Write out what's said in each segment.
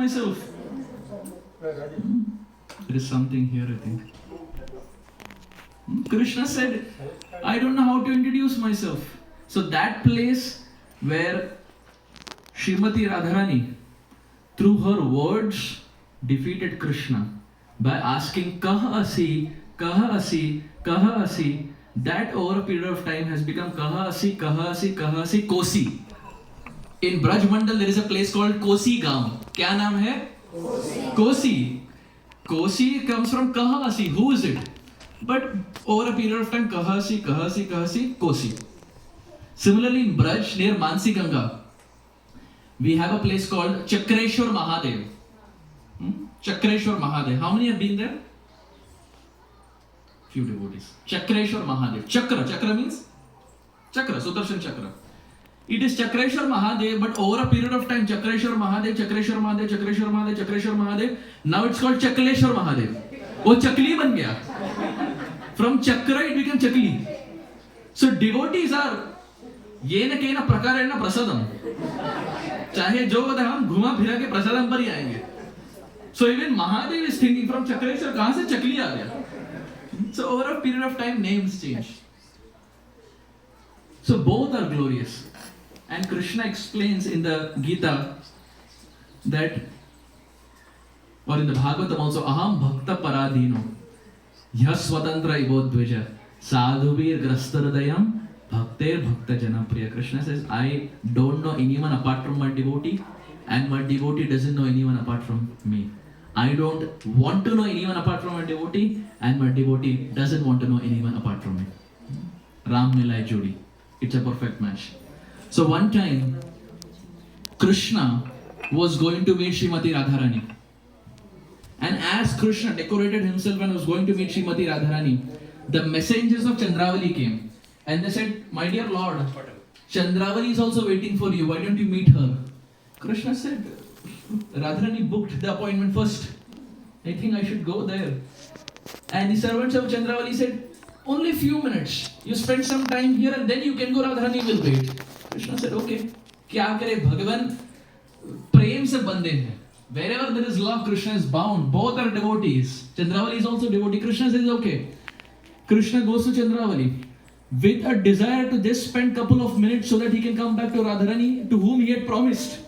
myself. There is something here, I think. Krishna said, I don't know how to introduce myself. So that place where Srimati Radharani, through her words, defeated Krishna by asking, Kaha asi, Kaha asi, Kaha asi, that over a period of time has become Kaha asi, Kaha asi, Kaha asi, Kosi. In Braj Mandal there is a place called Kosi Gaon. Kya naam hai? Kosi. Kosi comes from Kaha asi, who is it? But over a period of time, Kahasi, Kahasi, Kahasi, Kosi. Similarly, in Braj, near Mansi Ganga, we have a place called Chakreshwar Mahadev. Chakreshwar Mahadev. How many have been there? Few devotees. Chakreshwar Mahadev. Chakra means? Chakra, Sudarshan Chakra. It is Chakreshwar Mahadev, but over a period of time, Chakreshwar Mahadev, Chakreshwar Mahadev, Chakreshwar Mahadev, Chakreshwar Mahadev. Now it's called Chakleshwar Mahadev. वो चकली बन गया. From chakra it became chakli. So devotees are ये न कहीं ना प्रकार है ना प्रसादम. चाहे जो बताए हम घुमा फिरा के प्रसादम पर ही आएंगे. So even Mahadev is thinking from Chakreshwar कहाँ से चकली आ गया. So over a period of time names change. So both are glorious. And Krishna explains in the Gita that, or in the Bhagavatam also, Aham Bhakta Paradino Yha Swatantra Ibodhveja Sadhuvir Grastharadayam Bhakter Bhakta Janapriya. Krishna says, I don't know anyone apart from my devotee, and my devotee doesn't know anyone apart from me. I don't want to know anyone apart from my devotee, and my devotee doesn't want to know anyone apart from me. Ram Nilai Jodi. It's a perfect match. So one time, Krishna was going to meet Srimati Radharani. And as Krishna decorated himself and was going to meet Srimati Radharani, the messengers of Chandravali came. And they said, my dear Lord, Chandravali is also waiting for you. Why don't you meet her? Krishna said, Radharani booked the appointment first. I think I should go there. And the servants of Chandravali said, only few minutes. You spend some time here and then you can go. Radharani will wait. Krishna said, okay. Kya kare Bhagavan prem se bande hai. Wherever there is love, Krishna is bound. Both are devotees. Chandravali is also devotee. Krishna says, okay. Krishna goes to Chandravali with a desire to just spend couple of minutes so that he can come back to Radharani, to whom he had promised.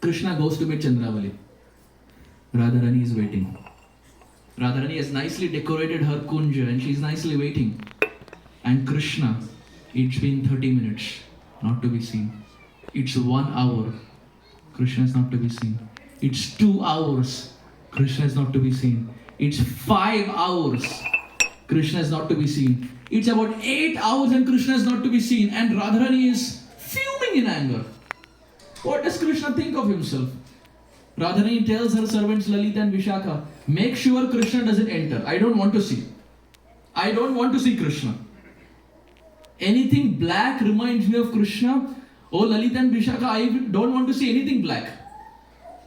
Krishna goes to meet Chandravali. Radharani is waiting. Radharani has nicely decorated her kunja and she is nicely waiting. And Krishna, it's been 30 minutes, not to be seen. It's 1 hour, Krishna is not to be seen. It's 2 hours, Krishna is not to be seen. It's 5 hours, Krishna is not to be seen. It's about 8 hours and Krishna is not to be seen. And Radharani is fuming in anger. What does Krishna think of himself? Radharani tells her servants Lalita and Vishakha, make sure Krishna doesn't enter. I don't want to see. I don't want to see Krishna. Anything black reminds me of Krishna. Oh, Lalita and Vishakha, I don't want to see anything black.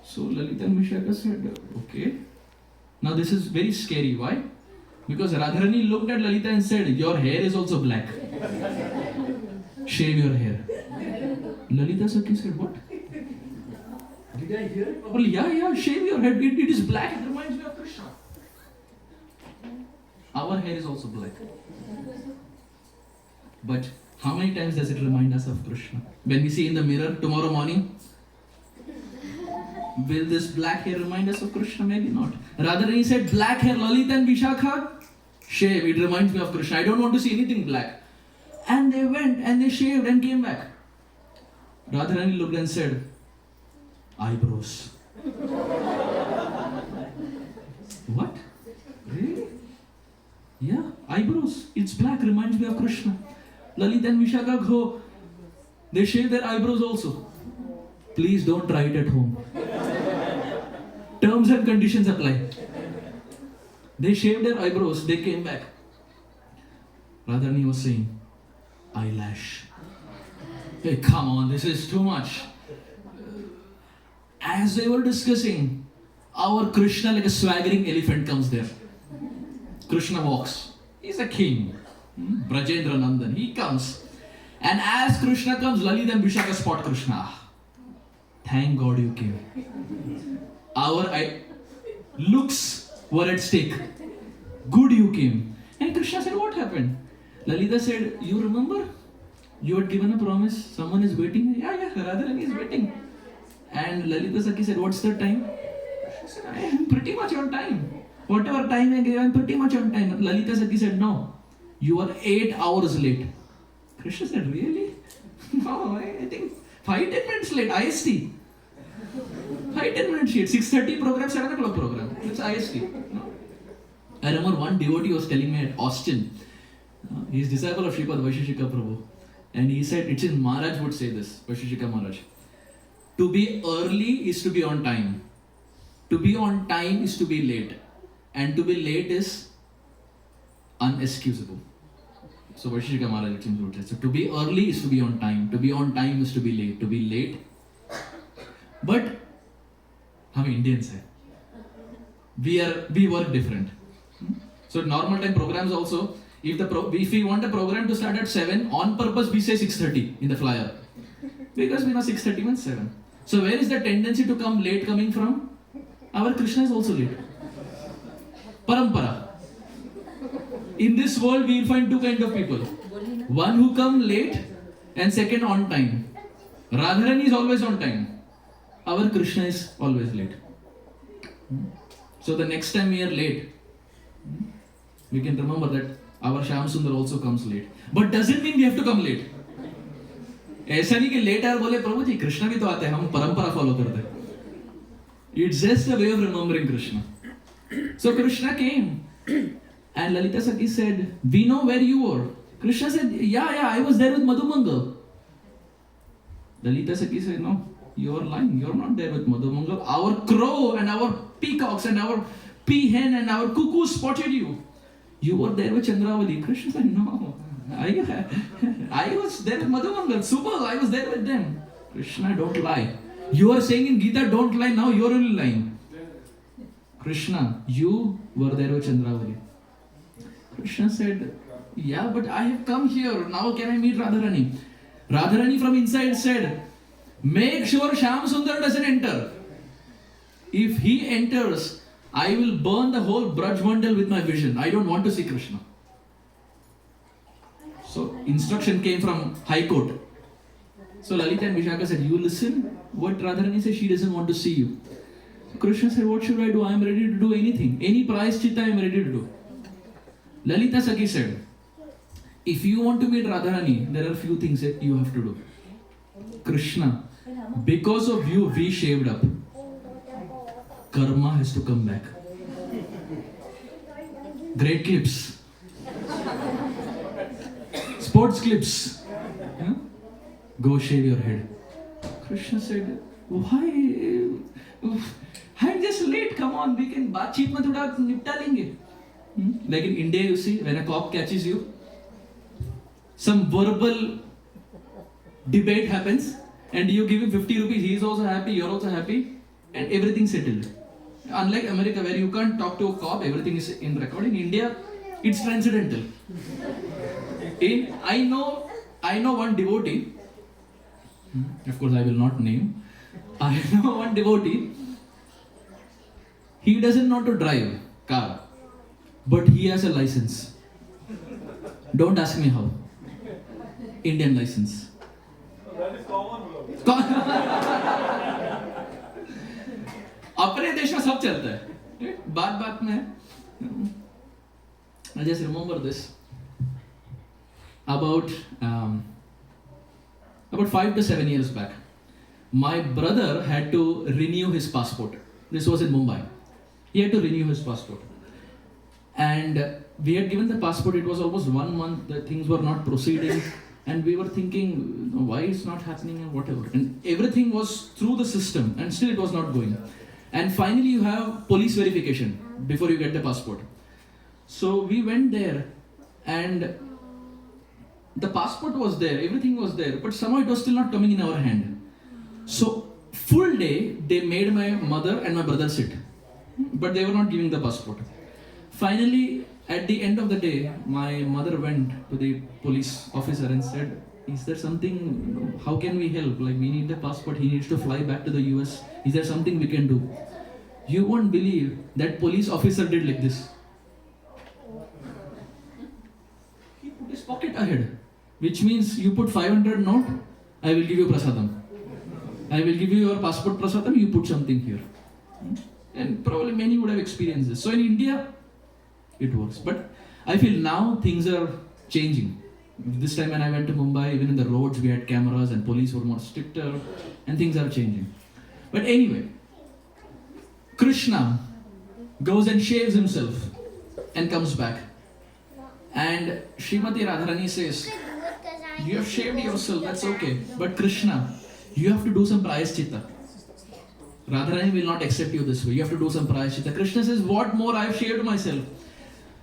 So Lalita and Vishakha said, okay. Now this is very scary. Why? Because Radharani looked at Lalita and said, your hair is also black. Shave your hair. Lalita Sakhi said, what? Did I hear it? Well, yeah, shave your head. It is black. It reminds me of Krishna. Our hair is also black. But how many times does it remind us of Krishna? When we see in the mirror tomorrow morning, will this black hair remind us of Krishna? Maybe not. Radharani said, black hair, Lalita and Vishakha, shave. It reminds me of Krishna. I don't want to see anything black. And they went and they shaved and came back. Radharani looked and said, eyebrows. What? Really? Yeah, eyebrows. It's black, reminds me of Krishna. Lalita and Vishakha go, they shave their eyebrows also. Please don't try it at home. Terms and conditions apply. They shaved their eyebrows, they came back. Radharani was saying, eyelash. Hey, come on, this is too much. As they were discussing, our Krishna, like a swaggering elephant, comes there. Krishna walks. He's a king. Brajendra Nandan. He comes. And as Krishna comes, Lalita and Vishakha spot Krishna. Thank God you came. Our looks were at stake. Good you came. And Krishna said, what happened? Lalita said, you remember? You had given a promise. Someone is waiting. Yeah, Radharani is waiting. And Lalita Sakhi said, what's the time? She said, I am pretty much on time. Whatever time I gave, I am pretty much on time. Lalita Sakhi said, no, you are 8 hours late. Krishna said, really? No, I think 5-10 minutes late, IST. 5-10 minutes late, 6:30 program, 7 o'clock program. It's IST. No? I remember one devotee was telling me at Austin, he's disciple of Sripad Vaisheshika Prabhu. And he said, it's in Maharaj would say this, Vaisheshika Maharaj. To be early is to be on time. To be on time is to be late. And to be late is unexcusable. So Vaisheshika Maharaj it's included. So to be early is to be on time. To be on time is to be late. To be late. But हम Indians हैं. We work different. So normal time programs also, if we want a program to start at 7, on purpose we say 6:30 in the flyer. Because we know 6:30 means 7. So where is the tendency to come late coming from? Our Krishna is also late. Parampara. In this world we will find two kinds of people. One who come late and second on time. Radharani is always on time. Our Krishna is always late. So the next time we are late, we can remember that our Shyam Sundar also comes late. But doesn't mean we have to come late. ऐसा नहीं कि late are बोले प्रभु जी कृष्णा भी तो आते हैं हम परंपरा फॉलो करते हैं. It's just a way of remembering Krishna. So Krishna came and Lalita Sakhi said, we know where you were. Krishna said, yeah, I was there with Madhumangal. Lalita Sakhi said, no, you are lying. You are not there with Madhumangal. Our crow and our peacocks and our peahen and our cuckoo spotted you. You were there with Chandravali. Krishna said, no, I was there with Madhumangal. Subal, I was there with them. Krishna, don't lie. You are saying in Gita, don't lie. Now you are only lying. Krishna, you were there with Chandravali. Krishna said, yeah, but I have come here. Now can I meet Radharani? Radharani from inside said, make sure Shyam Sundar doesn't enter. If he enters, I will burn the whole Braj Mandal with my vision. I don't want to see Krishna. So instruction came from High Court. So Lalita and Vishaka said, you listen what Radharani says, she doesn't want to see you. So Krishna said, what should I do? I am ready to do anything. Any prayaschitta I am ready to do. Lalita Sakhi said, if you want to meet Radharani, there are few things that you have to do. Krishna, because of you we shaved up. Karma has to come back. Great clips. Sports clips. Yeah? Go shave your head. Krishna said, why? I'm just late. Come on, we can baatcheet mein thoda nipta lenge. Like in India, you see, when a cop catches you, some verbal debate happens and you give him 50 rupees, he is also happy, you are also happy, and everything settled. Unlike America, where you can't talk to a cop, everything is in record. In India, it's transcendental. I know one devotee, of course I will not name, I know one devotee, he doesn't know to drive car, but he has a license. Don't ask me how. Indian license. That is common. अपने देश में सब चलता है. बात में I just remember this. About 5 to 7 years back, my brother had to renew his passport. This was in Mumbai. He had to renew his passport. And we had given the passport, it was almost 1 month, the things were not proceeding. And we were thinking, why it's not happening and whatever. And everything was through the system and still it was not going. And finally you have police verification before you get the passport. So we went there and the passport was there, everything was there, but somehow it was still not coming in our hand. So full day they made my mother and my brother sit, but they were not giving the passport. Finally, at the end of the day, my mother went to the police officer and said, is there something, how can we help? Like we need the passport, he needs to fly back to the US. Is there something we can do? You won't believe that police officer did like this. He put his pocket ahead, which means you put 500 note, I will give you prasadam. I will give you your passport prasadam, you put something here. And probably many would have experienced this. So in India, it works. But I feel now things are changing. This time when I went to Mumbai, even in the roads we had cameras and police were more stricter and things are changing. But anyway, Krishna goes and shaves himself and comes back. And Srimati Radharani says, you have shaved yourself, that's okay. But Krishna, you have to do some prayaschitta. Radharani will not accept you this way. You have to do some prayaschitta. Krishna says, what more? I have shaved myself.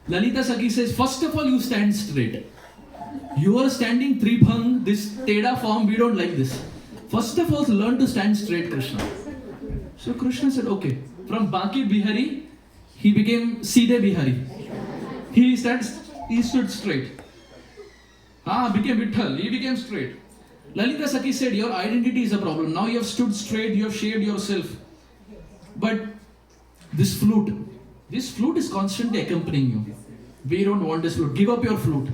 Lalita Sakhi says, first of all, you stand straight. You are standing tribhang, this teda form, we don't like this. First of all, learn to stand straight, Krishna. So Krishna said, okay. From Baki Bihari, he became Seedhe Bihari. He stood straight. Became Vitthal, he became straight. Lalita Sakhi said, your identity is a problem. Now you have stood straight, you have shaved yourself. But this flute is constantly accompanying you. We don't want this flute. Give up your flute.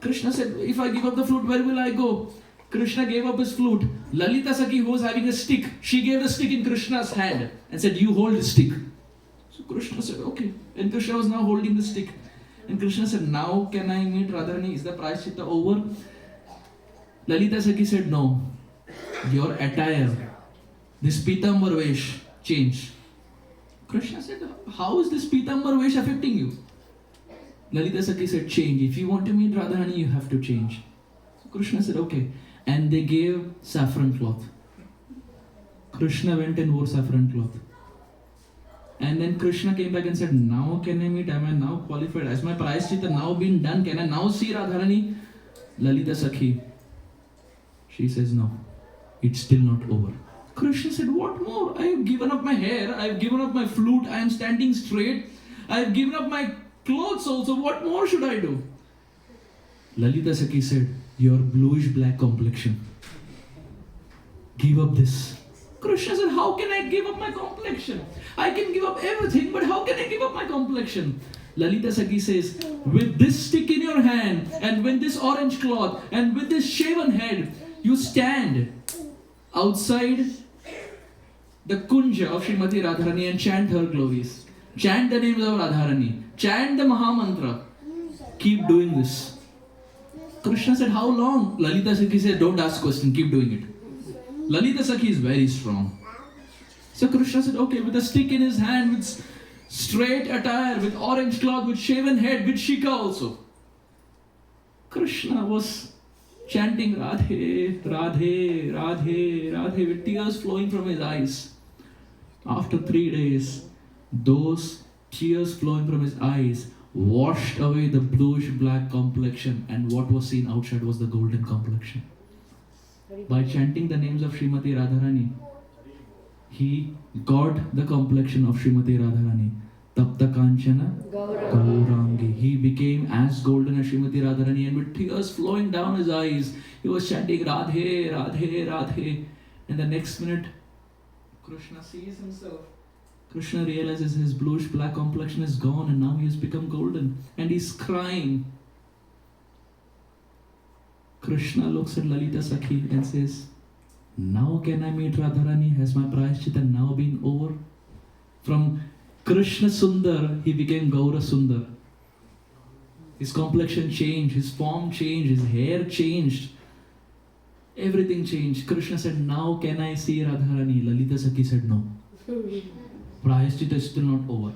Krishna said, if I give up the flute, where will I go? Krishna gave up his flute. Lalita Sakhi, who was having a stick, she gave the stick in Krishna's hand and said, you hold the stick. So Krishna said, okay. And Krishna was now holding the stick. And Krishna said, now can I meet Radharani? Is the prayaschitta over? Lalita Sakhi said, no. Your attire, this Pitambar Vesh, changed. Krishna said, how is this Pitambar Vesh affecting you? Lalita Sakhi said, change. If you want to meet Radharani, you have to change. So Krishna said, okay. And they gave saffron cloth. Krishna went and wore saffron cloth. And then Krishna came back and said, now can I meet? Am I now qualified? Has my prayaschitta now been done? Can I now see Radharani? Lalita Sakhi, she says, no, it's still not over. Krishna said, what more? I have given up my hair, I have given up my flute, I am standing straight, I have given up my clothes also, what more should I do? Lalita Sakhi said, your bluish black complexion. Give up this. Krishna said, how can I give up my complexion? I can give up everything, but how can I give up my complexion? Lalita Sakhi says, with this stick in your hand, and with this orange cloth, and with this shaven head, you stand outside the kunja of Srimati Radharani and chant her glories. Chant the names of Radharani. Chant the Mahamantra. Keep doing this. Krishna said, how long? Lalita Sakhi said, don't ask question, keep doing it. Lalita Sakhi is very strong. So Krishna said, okay, with a stick in his hand, with straight attire, with orange cloth, with shaven head, with shika also. Krishna was chanting Radhe, Radhe, Radhe, Radhe, with tears flowing from his eyes. After 3 days, those tears flowing from his eyes washed away the bluish black complexion, and what was seen outside was the golden complexion. By chanting the names of Srimati Radharani, he got the complexion of Srimati Radharani. Tapta Kanchana Gaurangi. He became as golden as Srimati Radharani, and with tears flowing down his eyes, he was chanting Radhe, Radhe, Radhe. And the next minute, Krishna sees himself. Krishna realizes his bluish black complexion is gone, and now he has become golden, and he's crying. Krishna looks at Lalita Sakhi and says, now can I meet Radharani? Has my prayaschitta now been over? From Krishna Sundar, he became Gaura Sundar. His complexion changed, his form changed, his hair changed. Everything changed. Krishna said, now can I see Radharani? Lalita Sakhi said, no. Prayaschitta is still not over.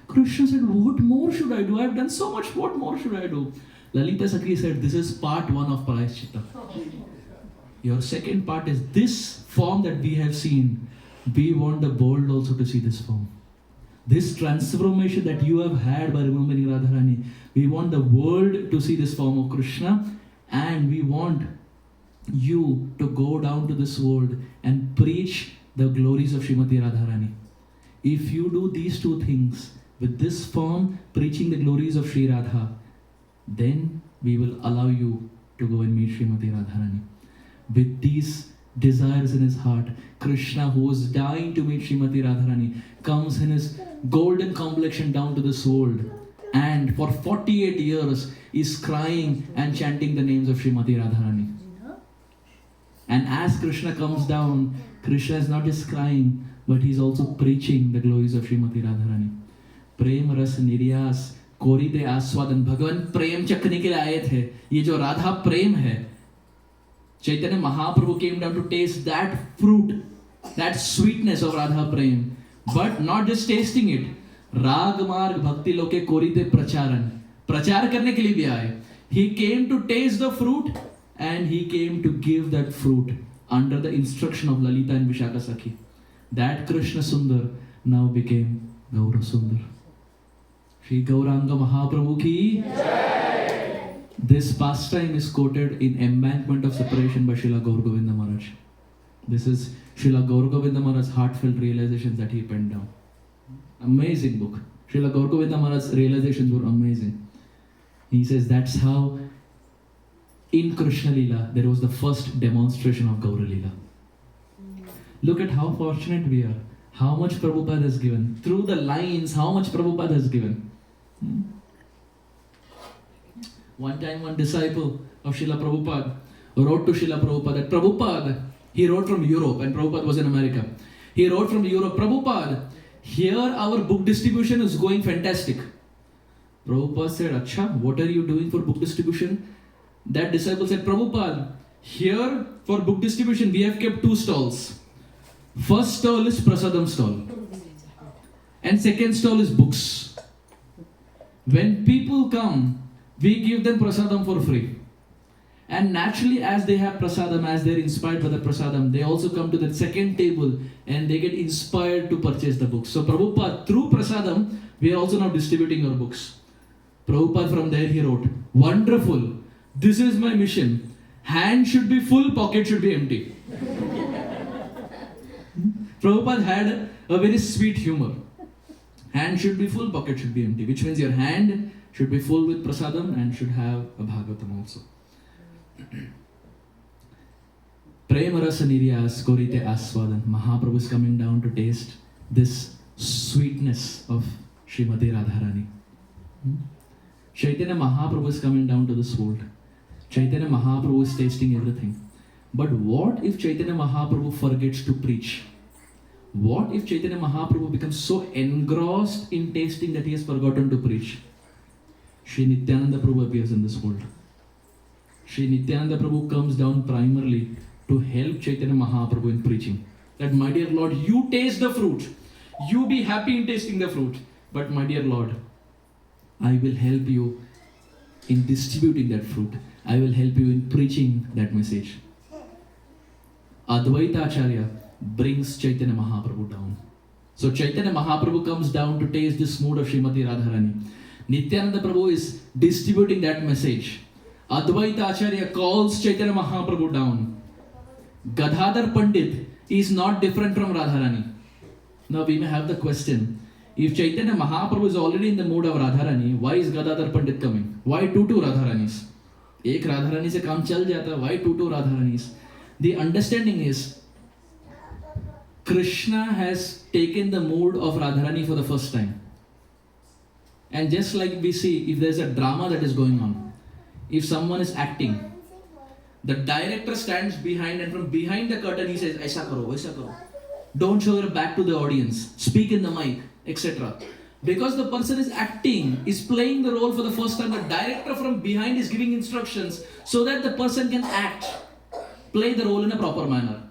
Krishna said, what more should I do? I have done so much, what more should I do? Lalita Sakhi said, this is part 1 of Prayaschitta. Your second part is this form that we have seen. We want the world also to see this form. This transformation that you have had by remembering Radharani, we want the world to see this form of Krishna, and we want you to go down to this world and preach the glories of Srimati Radharani. If you do these 2 things, with this form preaching the glories of Sri Radha, then we will allow you to go and meet Srimati Radharani. With these desires in his heart. Krishna, who is dying to meet Srimati Radharani, comes in his golden complexion down to this world, and for 48 years is crying and chanting the names of Srimati Radharani. And as Krishna comes down, Krishna is not just crying, but he's also preaching the glories of Srimati Radharani. Prem ras niryas कोरी दे आस्वादन. भगवान प्रेम चखने के लिए आए थे. ये जो राधा प्रेम है, Chaitanya Mahaprabhu came down to taste that fruit, that sweetness of Radha Prem, but not just tasting it. Rag Marg Bhakti Loke Korite Pracharan, प्रचार करने के लिए भी आए. He came to taste the fruit and he came to give that fruit under the instruction of Lalita and Vishaka Sakhi. That Krishna Sundar now became Gaura Sundar. Shri Gauranga Mahaprabhu ki Jai. This pastime is quoted in Embankment of Separation by Srila Gaur Govinda Maharaj. This is Srila Gaur Govinda Maharaj's heartfelt realizations that he penned down. Amazing book. Srila Gaur Govinda Maharaj's realizations were amazing. He says that's how in Krishna Leela there was the first demonstration of Gaura Leela. Look at how fortunate we are. How much Prabhupada has given. Through the lines, how much Prabhupada has given. One time, one disciple of Srila Prabhupada wrote to Srila Prabhupada that Prabhupada, he wrote from Europe and Prabhupada was in America. He wrote from Europe, Prabhupada, here our book distribution is going fantastic. Prabhupada said, Acha, what are you doing for book distribution? That disciple said, Prabhupada, here for book distribution we have kept 2 stalls. First stall is Prasadam stall. And second stall is books. When people come, we give them Prasadam for free. And naturally, as they have Prasadam, as they are inspired by the Prasadam, they also come to the second table and they get inspired to purchase the books. So Prabhupada, through Prasadam, we are also now distributing your books. Prabhupada from there he wrote, wonderful, this is my mission. Hand should be full, pocket should be empty. Prabhupada had a very sweet humor. Hand should be full, pocket should be empty, which means your hand should be full with prasadam and should have a bhagavatam also. Prema rasa niryas korite aswadan. Mahaprabhu is coming down to taste this sweetness of Srimati Radharani. Chaitanya Mahaprabhu is coming down to this world. Chaitanya Mahaprabhu is tasting everything. But what if Chaitanya Mahaprabhu forgets to preach? What if Chaitanya Mahaprabhu becomes so engrossed in tasting that he has forgotten to preach? Shri Nityananda Prabhu appears in this world. Shri Nityananda Prabhu comes down primarily to help Chaitanya Mahaprabhu in preaching. That, my dear Lord, you taste the fruit. You be happy in tasting the fruit. But my dear Lord, I will help you in distributing that fruit. I will help you in preaching that message. Advaita Acharya brings Chaitanya Mahaprabhu down. So Chaitanya Mahaprabhu comes down to taste this mood of Srimati Radharani. Nityananda Prabhu is distributing that message. Advaita Acharya calls Chaitanya Mahaprabhu down. Gadadhar Pandit is not different from Radharani. Now we may have the question, if Chaitanya Mahaprabhu is already in the mood of Radharani, why is Gadadhar Pandit coming? Why two Radharanis? Ek Radharani se kaam chal jata, why two Radharanis? The understanding is, Krishna has taken the mood of Radharani for the first time. And just like we see, if there is a drama that is going on, if someone is acting, the director stands behind and from behind the curtain he says, Aisa karo, Aisa karo. Don't show your back to the audience, speak in the mic, etc. Because the person is acting, is playing the role for the first time, the director from behind is giving instructions so that the person can act, play the role in a proper manner.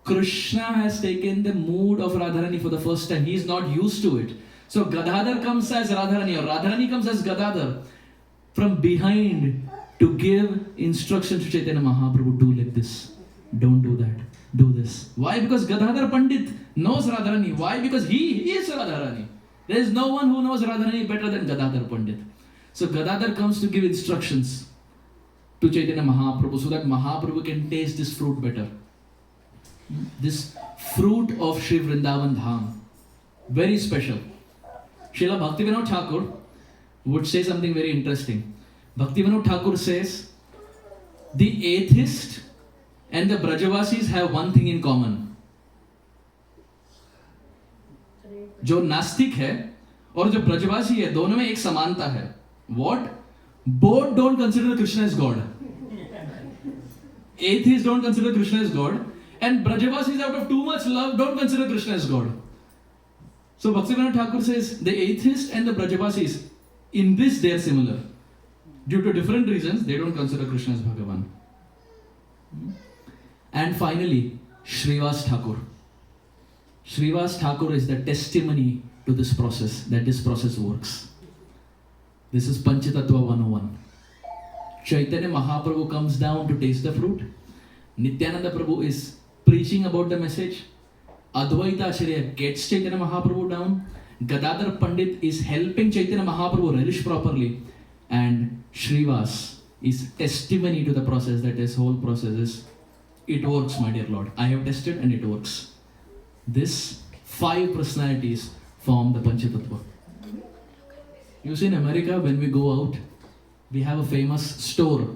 Krishna has taken the mood of Radharani for the first time. He is not used to it. So Gadadhar comes as Radharani or Radharani comes as Gadadhar from behind to give instructions to Chaitanya Mahaprabhu. Do like this. Don't do that. Do this. Why? Because Gadadhar Pandit knows Radharani. Why? Because he is Radharani. There is no one who knows Radharani better than Gadadhar Pandit. So Gadadhar comes to give instructions to Chaitanya Mahaprabhu so that Mahaprabhu can taste this fruit better. This fruit of Shri Vrindavan Dham. Very special. Srila Bhaktivinoda Thakur would say something very interesting. Bhaktivinoda Thakur says, the atheist and the Brajavasis have one thing in common. जो नास्तिक है और जो ब्रजवासी है, दोनों में एक समानता है. What? Both don't consider Krishna as God. Atheists don't consider Krishna as God, and Brajavasis out of too much love don't consider Krishna as God. So Bhaktivinoda Thakur says the atheists and the Brajavasis, in this they are similar. Due to different reasons, they don't consider Krishna as Bhagavan. And finally, Srivas Thakur. Srivas Thakur is the testimony to this process, that this process works. This is Panchatattva 101. Chaitanya Mahaprabhu comes down to taste the fruit. Nityananda Prabhu is preaching about the message. Advaita Acharya gets Chaitanya Mahaprabhu down. Gadadhar Pandit is helping Chaitanya Mahaprabhu relish properly. And Srivas is testimony to the process, that this whole process is, it works, my dear Lord. I have tested and it works. This 5 personalities form the Panchatattva. You see, in America, when we go out, we have a famous store,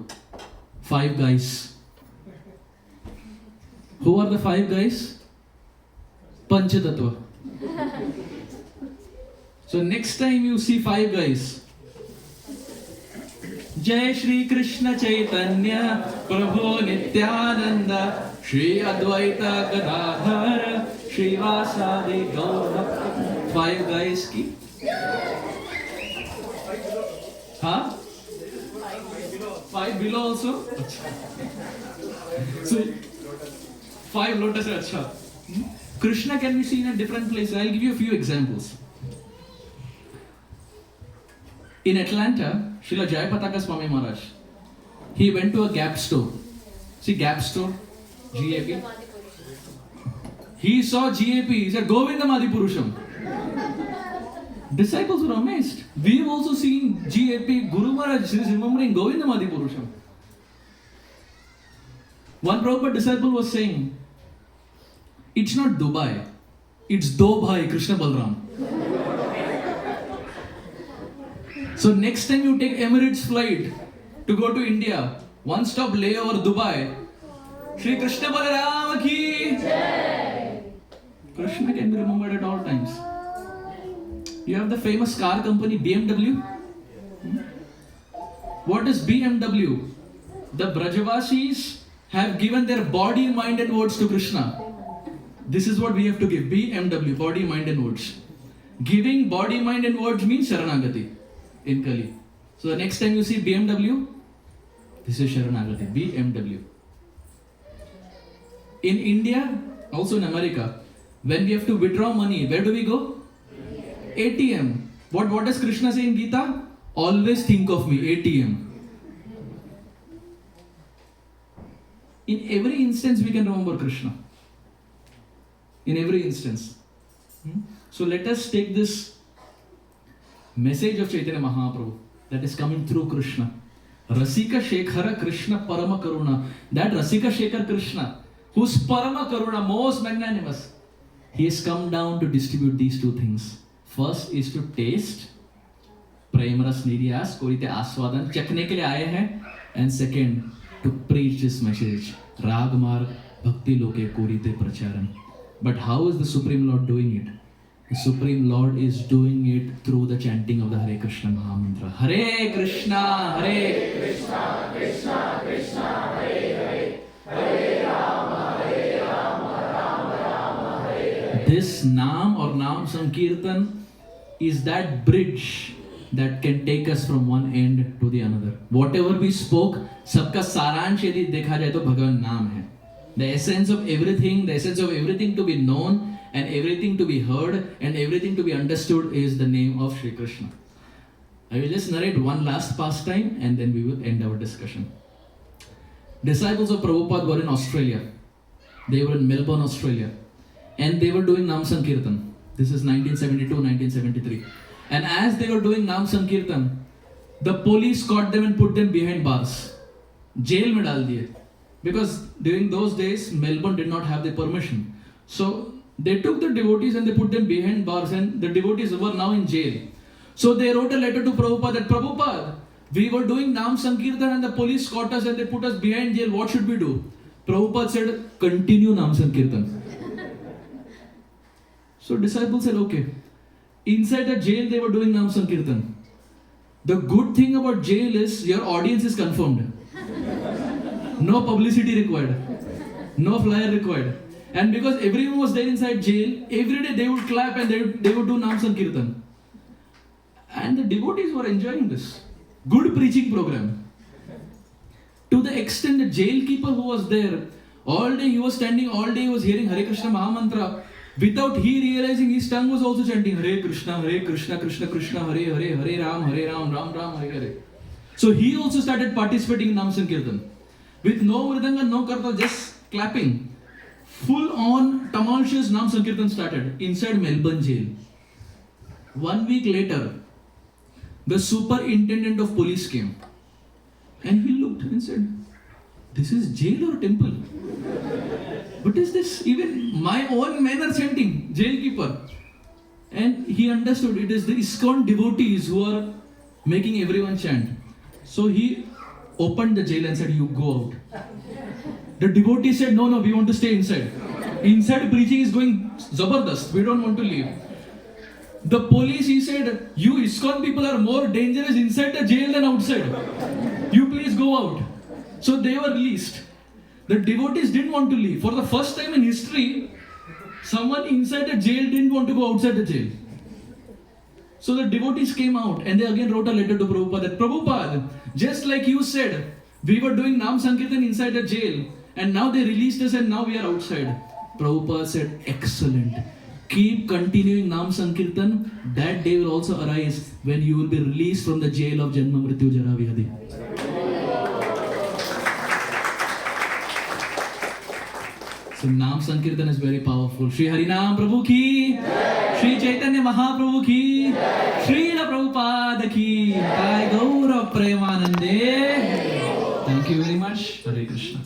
5 guys. Who are the 5 guys? Panchatattva. So next time you see 5 guys, Jai Shri Krishna Chaitanya Prabhu Nityananda Shri Advaita Gadadhar Srivasadi Gaura. 5 guys ki? Huh? 5 below also? So 5 lotus hai, acha. Krishna can be seen at different places. I'll give you a few examples. In Atlanta, Srila Jayapataka Swami Maharaj, he went to a Gap store. See Gap store? GAP? He saw GAP. He said, Govindamadi Purusham. Disciples were amazed. We have also seen GAP. Guru Maharaj is remembering Govindamadi Purusham. One Prabhupada disciple was saying, it's not Dubai, it's Do Bhai Krishna Balram. So next time you take Emirates flight to go to India, one stop layover Dubai, Shri Krishna Balaram ki Jai. Krishna can be remembered at all times. You have the famous car company BMW. What is BMW? The Brajavasis have given their body, mind and words to Krishna. This is what we have to give. BMW, body, mind and words. Giving body, mind and words means Sharanagati in Kali. So the next time you see BMW, this is Sharanagati, BMW. In India, also in America, when we have to withdraw money, where do we go? ATM. What does Krishna say in Gita? Always think of me, ATM. In every instance we can remember Krishna. In every instance. So let us take this message of Chaitanya Mahaprabhu that is coming through Krishna. Rasika Shekhara Krishna Parama Karuna. That Rasika Shekhar Krishna, who's Parama Karuna, most magnanimous, he has come down to distribute these 2 things. First is to taste, Prem Ras Niryas, Korite Aswadan, chakne ke liye aaye hain. And second, to preach this message, Rag Marg Bhakti Loke Korite Pracharan. But how is the Supreme Lord doing it? The Supreme Lord is doing it through the chanting of the Hare Krishna Mahamantra. Hare Krishna, Krishna Krishna, Hare Hare, Hare Rama, Rama Rama, Hare Hare. This Naam or Naam Sankirtan is that bridge that can take us from one end to the another. Whatever we spoke, सबका सारांश यदि देखा जाए तो भगवान नाम है. The essence of everything to be known and everything to be heard and everything to be understood is the name of Shri Krishna. I will just narrate one last pastime and then we will end our discussion. Disciples of Prabhupada were in Australia. They were in Melbourne, Australia. And they were doing Nam Sankirtan. This is 1972, 1973. And as they were doing Nam Sankirtan, the police caught them and put them behind bars. Jail mein dal diye. Because during those days, Melbourne did not have the permission. So they took the devotees and they put them behind bars and the devotees were now in jail. So they wrote a letter to Prabhupada that, Prabhupada, we were doing Nam Sankirtan and the police caught us and they put us behind jail. What should we do? Prabhupada said, continue Nam Sankirtan. So disciples said, okay. Inside the jail, they were doing Nam Sankirtan. The good thing about jail is your audience is confirmed. No publicity required. No flyer required. And because everyone was there inside jail, every day they would clap and they would do Nam Sankirtan. And the devotees were enjoying this. Good preaching program. To the extent the jailkeeper who was there, all day he was standing, all day he was hearing Hare Krishna Mahamantra. Without he realizing, his tongue was also chanting Hare Krishna, Krishna Krishna, Hare Hare, Hare Ram, Ram Ram, Hare Hare. So he also started participating in Nam Sankirtan. With no mridanga, no kartal, just clapping. Full on tumultuous Nam Sankirtan started inside Melbourne jail. 1 week later, the superintendent of police came. And he looked and said, this is jail or temple? What is this? Even my own men are chanting, jailkeeper. And he understood it is the Iskcon devotees who are making everyone chant. So he opened the jail and said, you go out. The devotees said, no, we want to stay inside. Inside preaching is going zabardast. We don't want to leave. The police, he said, you Iskcon people are more dangerous inside the jail than outside. You please go out. So they were released. The devotees didn't want to leave. For the first time in history, someone inside the jail didn't want to go outside the jail. So the devotees came out and they again wrote a letter to Prabhupada that, Prabhupada, just like you said, we were doing Nam Sankirtan inside the jail and now they released us and now we are outside. Prabhupada said, excellent. Keep continuing Nam Sankirtan. That day will also arise when you will be released from the jail of Janma Mrityu Jara Vyadhi. So Nam Sankirtan is very powerful. Shri Harinam Prabhu ki, Shri Chaitanya Mahaprabhu ki, Srila Prabhupada ki, Jai Gaura Premanande. Thank you very much. Hare Krishna.